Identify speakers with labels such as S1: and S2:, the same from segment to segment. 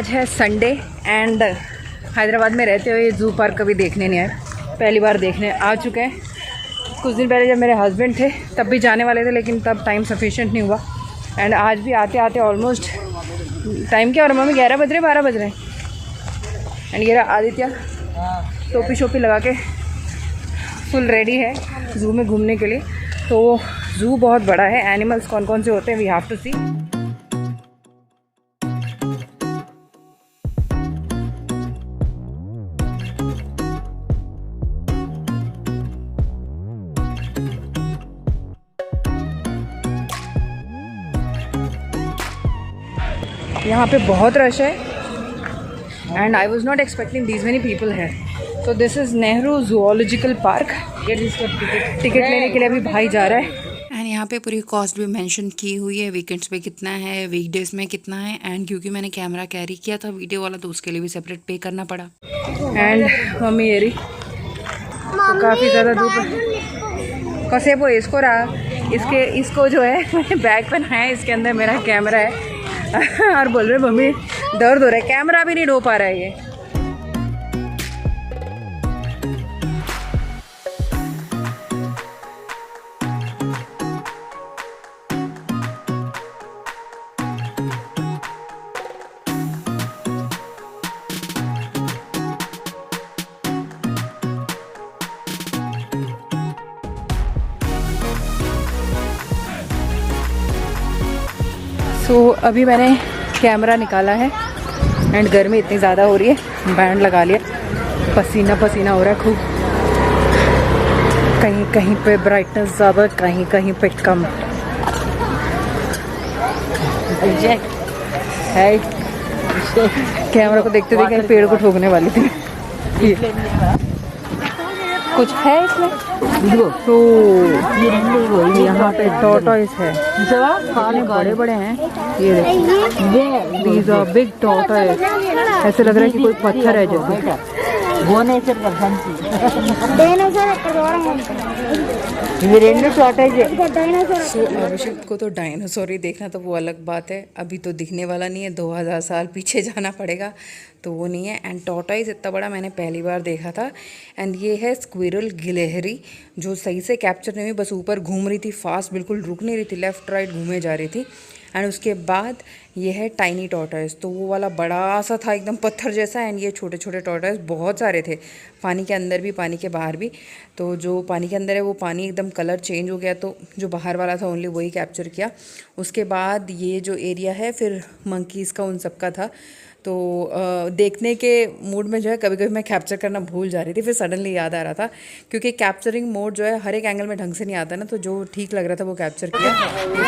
S1: आज है Sunday and Hyderabad में रहते हुए ज़ू पार्क कभी देखने नहीं आए, पहली बार देखने आ चुके हैं। कुछ दिन पहले जब मेरे हस्बैंड थे तब भी जाने वाले थे, लेकिन तब टाइम सफिशिएंट नहीं हुआ। एंड आज भी आते आते ऑलमोस्ट टाइम क्या हो रहा है मम्मी, 11 बज रहे 12 बज रहे हैं। एंड ये रहा आदित्य टोपी शोपी लगा के फुल रेडी है ज़ू में घूमने के लिए। तो ज़ू बहुत बड़ा है, एनिमल्स कौन कौन से होते हैं वी हैव टू सी। यहाँ पे बहुत रश है and I was not expecting these many people है। तो this is Nehru zoological park. Ticket लेने के लिए अभी भाई जा रहा है एंड यहाँ पे पूरी कॉस्ट भी मेंशन की हुई है, वीकेंड्स पे कितना है, वीकडेज में कितना है। एंड क्योंकि मैंने कैमरा कैरी किया था वीडियो वाला तो उसके लिए भी सेपरेट पे करना पड़ा। एंड मम्मी ये रही तो काफ़ी ज़्यादा धूप कसे वो इसको रहा इसको जो है मैंने बैग पहनाया है, इसके अंदर मेरा कैमरा है और बोल रहे मम्मी दर्द हो रहा है, कैमरा भी नहीं ढो पा रहा है ये। तो अभी मैंने कैमरा निकाला है एंड गर्मी इतनी ज़्यादा हो रही है, बैंड लगा लिया, पसीना पसीना हो रहा है खूब। कहीं कहीं पे ब्राइटनेस ज़्यादा, कहीं कहीं पे कम है। कैमरा को देखते देखते कहीं पेड़ को ठोकने वाली थी। कुछ है इसमें तो यहाँ पे टॉर्टॉइस है, खाने बड़े बड़े हैं ये दीज आर बिग टॉर्टॉइस। ऐसे लग रहा है कि कोई पत्थर है जैसे। अभिषेक को तो डायनासोर ही देखना तो वो अलग बात है, अभी तो दिखने वाला नहीं है, 2000 साल पीछे जाना पड़ेगा तो वो नहीं है। एंड टॉर्टॉइस इतना बड़ा मैंने पहली बार देखा था। एंड ये है स्क्विरल गिलहरी जो सही से कैप्चर नहीं हुई, बस ऊपर घूम रही थी फास्ट, बिल्कुल रुक नहीं रही थी, लेफ्ट राइट घूमे जा रही थी। एंड उसके बाद ये है टाइनी टॉर्टॉइस, तो वो वाला बड़ा सा था एकदम पत्थर जैसा। एंड ये छोटे छोटे टॉर्टॉइस बहुत सारे थे, पानी के अंदर भी पानी के बाहर भी। तो जो पानी के अंदर है वो पानी एकदम कलर चेंज हो गया, तो जो बाहर वाला था ओनली वही कैप्चर किया। उसके बाद ये जो एरिया है फिर मंकीज़ का उन सब का था। तो देखने के मूड में जो है कभी कभी मैं कैप्चर करना भूल जा रही थी, फिर सडनली याद आ रहा था क्योंकि कैप्चरिंग मोड जो है हर एक एंगल में ढंग से नहीं आता ना, तो जो ठीक लग रहा था वो कैप्चर किया।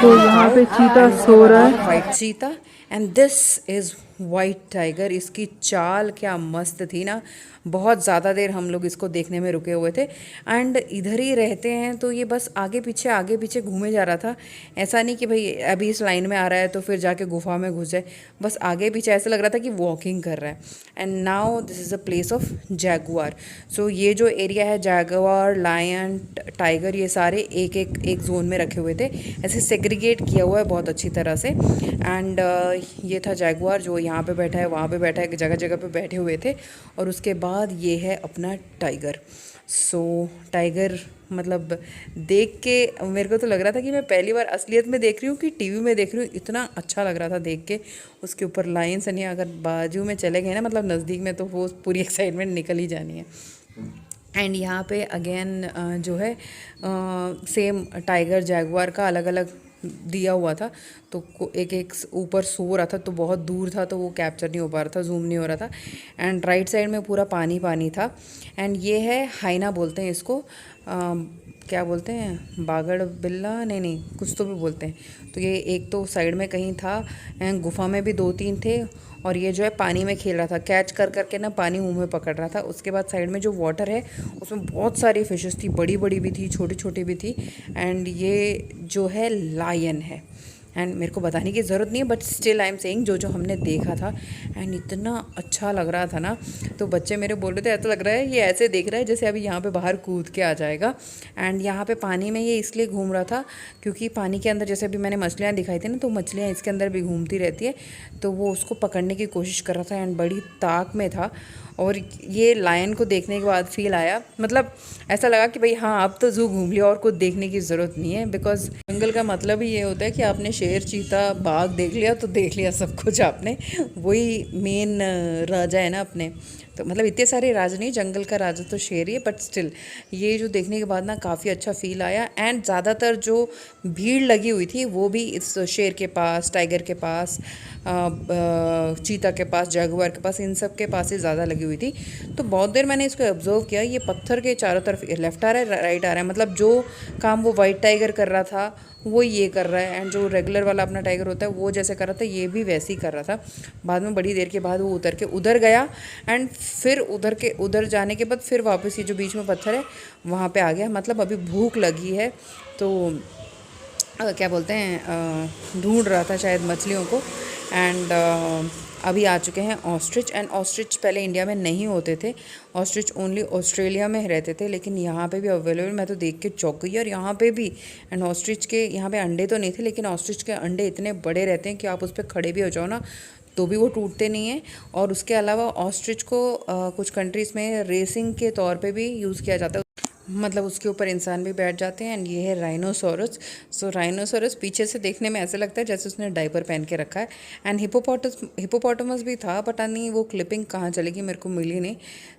S1: तो यहाँ पे चीता सो रहा है, वाइट चीता। And this is white tiger. इसकी चाल क्या मस्त थी ना, बहुत ज़्यादा देर हम लोग इसको देखने में रुके हुए थे। एंड इधर ही रहते हैं तो ये बस आगे पीछे घूमे जा रहा था। ऐसा नहीं कि भाई अभी इस लाइन में आ रहा है तो फिर जाके गुफा में घुस जाए, बस आगे पीछे ऐसा लग रहा था कि वॉकिंग कर रहा है। And now this is a place of jaguar. So ये जो एरिया है जैगुआर, लायन, टाइगर, ये सारे एक जोन में रखे हुए थे, ऐसे सेग्रीगेट किया हुआ है बहुत अच्छी तरह से। एंड ये था जैगुआर जो यहाँ पे बैठा है, वहाँ पे बैठा है, जगह जगह पे बैठे हुए थे। और उसके बाद ये है अपना टाइगर। सो टाइगर मतलब देख के मेरे को तो लग रहा था कि मैं पहली बार असलियत में देख रही हूँ कि टीवी में देख रही हूँ, इतना अच्छा लग रहा था देख के। उसके ऊपर लाइन्स नहीं, अगर बाजू में चले गए ना मतलब नज़दीक में, तो वो पूरी एक्साइटमेंट निकल ही जानी है। एंड यहाँ पे अगेन जो है सेम टाइगर जैगुआर का अलग अलग दिया हुआ था, तो एक ऊपर सो रहा था तो बहुत दूर था तो वो कैप्चर नहीं हो पा रहा था, जूम नहीं हो रहा था। एंड राइट साइड में पूरा पानी पानी था। एंड ये है हाइना बोलते हैं इसको, क्या बोलते हैं, बागड़ बिल्ला, नहीं कुछ तो भी बोलते हैं। तो ये एक तो साइड में कहीं था एंड गुफा में भी 2-3 थे। और ये जो है पानी में खेल रहा था, कैच कर करके ना पानी मुंह में पकड़ रहा था। उसके बाद साइड में जो वाटर है उसमें बहुत सारी फिशेस थी, बड़ी बड़ी भी थी, छोटी छोटी भी थी। एंड ये जो है लायन है। एंड मेरे को बताने की ज़रूरत नहीं है, but still I am saying जो जो हमने देखा था, एंड इतना अच्छा लग रहा था ना। तो बच्चे मेरे बोल रहे थे ऐसा लग रहा है ये ऐसे देख रहा है जैसे अभी यहाँ पे बाहर कूद के आ जाएगा। एंड यहाँ पे पानी में ये इसलिए घूम रहा था क्योंकि पानी के अंदर जैसे अभी मैंने मछलियाँ दिखाई थी ना, तो मछलियाँ इसके अंदर भी घूमती रहती है, तो वो उसको पकड़ने की कोशिश कर रहा था एंड बड़ी ताक में था। और ये लायन को देखने के बाद फील आया, मतलब ऐसा लगा कि भाई हाँ अब तो ज़ू घूम लिया और कुछ देखने की ज़रूरत नहीं है, बिकॉज जंगल का मतलब ही ये होता है कि आपने शेर, चीता, बाघ देख लिया तो देख लिया सब कुछ आपने, वही मेन राजा है ना अपने। तो मतलब इतने सारे राजा नहीं, जंगल का राजा तो शेर ही है, बट स्टिल ये जो देखने के बाद ना काफ़ी अच्छा फील आया। एंड ज़्यादातर जो भीड़ लगी हुई थी वो भी इस शेर के पास, टाइगर के पास, चीता के पास, जगुआर के पास, इन सब के पास ही ज़्यादा लगी हुई थी। तो बहुत देर मैंने इसको ऑब्जर्व किया, ये पत्थर के चारों तरफ लेफ्ट आ रहा है, राइट आ रहा है, मतलब जो काम वो वाइट टाइगर कर रहा था वो ये कर रहा है, एंड जो रेगुलर वाला अपना टाइगर होता है वो जैसे कर रहा था ये भी वैसे ही कर रहा था। बाद में बड़ी देर के बाद वो उतर के उधर गया, एंड फिर उधर जाने के बाद फिर वापस ये जो बीच में पत्थर है वहाँ पे आ गया। मतलब अभी भूख लगी है तो क्या बोलते हैं, ढूंढ रहा था शायद मछलियों को। एंड अभी आ चुके हैं ऑस्ट्रिच। एंड ऑस्ट्रिच पहले इंडिया में नहीं होते थे, ऑस्ट्रिच ओनली ऑस्ट्रेलिया में रहते थे, लेकिन यहाँ पे भी अवेलेबल, मैं तो देख के चौंक गई और यहाँ पे भी। एंड ऑस्ट्रिच के यहाँ पे अंडे तो नहीं थे, लेकिन ऑस्ट्रिच के अंडे इतने बड़े रहते हैं कि आप उस पर खड़े भी हो जाओ ना तो भी वो टूटते नहीं हैं। और उसके अलावा ऑस्ट्रिच को कुछ कंट्रीज़ में रेसिंग के तौर पे भी यूज़ किया जाता है, मतलब उसके ऊपर इंसान भी बैठ जाते हैं। एंड ये है राइनोसोरस। सो राइनोसोरस पीछे से देखने में ऐसे लगता है जैसे उसने डायपर पहन के रखा है। एंड हिपोपोटामस भी था, पता नहीं वो क्लिपिंग कहाँ चलेगी, मेरे को मिली नहीं।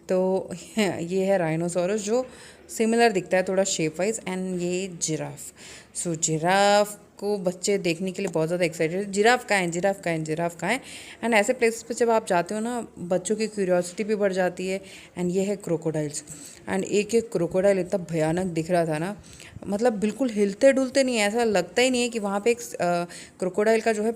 S1: तो ये है राइनोसोरस जो सिमिलर दिखता है थोड़ा शेप वाइज। एंड ये जिराफ। सो जिराफ को बच्चे देखने के लिए बहुत ज़्यादा एक्साइटेड है, जिराफ कहाँ है, जिराफ कहाँ है, जिराफ कहाँ है। एंड ऐसे प्लेसेस पे जब आप जाते हो ना बच्चों की क्यूरियोसिटी भी बढ़ जाती है। एंड ये है क्रोकोडाइल्स। एंड एक एक क्रोकोडाइल इतना भयानक दिख रहा था ना, मतलब बिल्कुल हिलते डुलते नहीं है, ऐसा लगता ही नहीं है कि वहाँ पे एक क्रोकोडाइल का जो है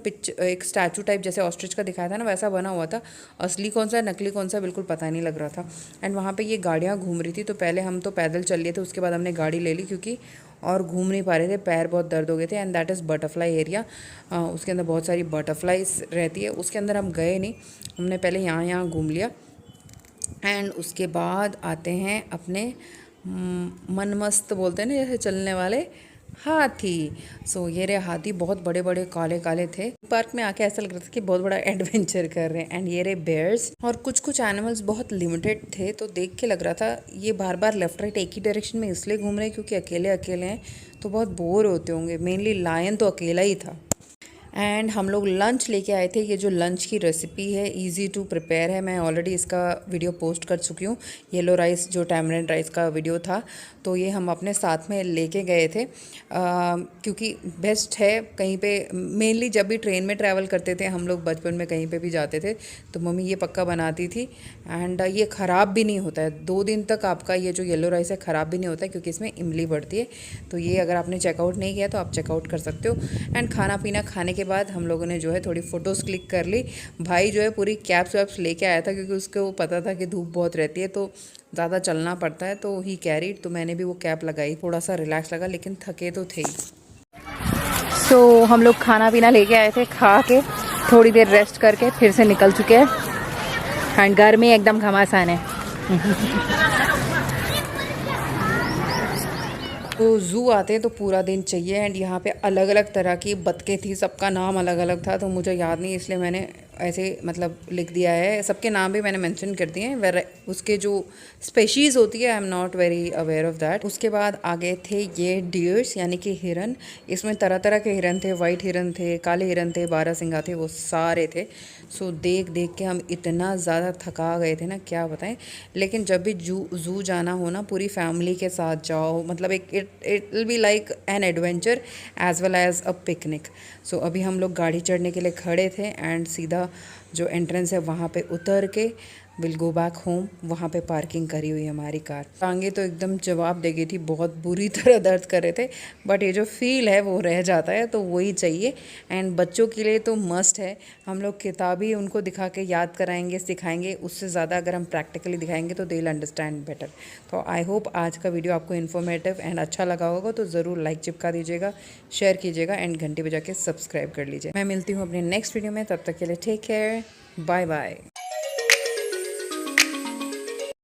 S1: एक स्टैचू टाइप जैसे ऑस्ट्रिच का दिखाया था ना वैसा बना हुआ था। असली कौन सा नकली कौन सा बिल्कुल पता नहीं लग रहा था। एंड वहाँ पे ये गाड़ियाँ घूम रही थी, तो पहले हम तो पैदल चल लिए थे, उसके बाद हमने गाड़ी ले ली क्योंकि और घूम नहीं पा रहे थे, पैर बहुत दर्द हो गए थे। And that is butterfly area. उसके अंदर बहुत सारी बटरफ्लाइज रहती है, उसके अंदर हम गए नहीं, हमने पहले यहाँ घूम लिया। एंड उसके बाद आते हैं अपने मनमस्त बोलते हैं ना जैसे चलने वाले हाथी। सो ये रे हाथी बहुत बड़े बड़े काले काले थे। पार्क में आके ऐसा लग रहा था कि बहुत बड़ा एडवेंचर कर रहे हैं। एंड ये रे बेयर्स। और कुछ कुछ एनिमल्स बहुत लिमिटेड थे, तो देख के लग रहा था ये बार बार लेफ्ट राइट एक ही डायरेक्शन में इसलिए घूम रहे हैं क्योंकि अकेले अकेले हैं तो बहुत बोर होते होंगे। मेनली लायन तो अकेला ही था। एंड हम लोग लंच लेके आए थे। ये जो लंच की रेसिपी है इजी टू प्रिपेयर है, मैं ऑलरेडी इसका वीडियो पोस्ट कर चुकी हूँ। येलो राइस जो टैमरिंड राइस का वीडियो था, तो ये हम अपने साथ में लेके गए थे क्योंकि बेस्ट है कहीं पे। मेनली जब भी ट्रेन में ट्रैवल करते थे हम लोग बचपन में, कहीं पे भी जाते थे तो मम्मी ये पक्का बनाती थी। एंड ये ख़राब भी नहीं होता है, 2 दिन तक आपका ये जो येलो राइस है ख़राब भी नहीं होता है क्योंकि इसमें इमली बढ़ती है। तो ये अगर आपने चेकआउट नहीं किया तो आप चेकआउट कर सकते हो। एंड खाना पीना खाने के बाद हम लोगों ने जो है थोड़ी फ़ोटोज़ क्लिक कर ली। भाई जो है पूरी कैप्स वैप्स लेके आया था क्योंकि उसको पता था कि धूप बहुत रहती है तो ज़्यादा चलना पड़ता है, तो ही कैरीड। तो मैंने भी वो कैप लगाई, थोड़ा सा रिलैक्स लगा, लेकिन थके तो थे ही। सो हम लोग खाना पीना लेके आए थे, खा के थोड़ी देर रेस्ट करके फिर से निकल चुके हैं। एंड गर्मी एकदम घमासान है। तो ज़ू आते हैं तो पूरा दिन चाहिए। एंड यहाँ पे अलग अलग तरह की बतखें थी, सबका नाम अलग अलग था, तो मुझे याद नहीं इसलिए मैंने ऐसे मतलब लिख दिया है। सबके नाम भी मैंने मेंशन कर दिए हैं, उसके जो स्पेशीज़ होती है I am not very aware of that. उसके बाद आगे थे ये डियर्स यानी कि हिरन। इसमें तरह तरह के हिरन थे, वाइट हिरन थे, काले हिरन थे, बारहसिंगा थे, वो सारे थे। सो देख देख के हम इतना ज़्यादा थका गए थे ना क्या बताएं। लेकिन जब भी ज़ू जाना हो ना पूरी फैमिली के साथ जाओ, मतलब एक it will be like an adventure as well as a picnic. So अभी हम लोग गाड़ी चढ़ने के लिए खड़े थे एंड सीधा जो एंट्रेंस है वहाँ पे उतर के विल गो बैक होम। वहाँ पे पार्किंग करी हुई है हमारी कार। टांगे तो एकदम जवाब दे गई थी, बहुत बुरी तरह दर्द कर रहे थे, बट ये जो फील है वो रह जाता है, तो वही चाहिए। एंड बच्चों के लिए तो मस्ट है। हम लोग किताबी उनको दिखा के याद कराएंगे, सिखाएंगे, उससे ज़्यादा अगर हम प्रैक्टिकली दिखाएंगे तो दे विल अंडरस्टैंड बेटर। तो आई होप आज का वीडियो आपको इन्फॉर्मेटिव एंड अच्छा लगा होगा, तो ज़रूर लाइक चिपका दीजिएगा, शेयर कीजिएगा एंड घंटी बजा के सब्सक्राइब कर लीजिए। मैं मिलती हूँ अपने नेक्स्ट वीडियो में, तब तक के लिए टेक केयर, बाय बाय।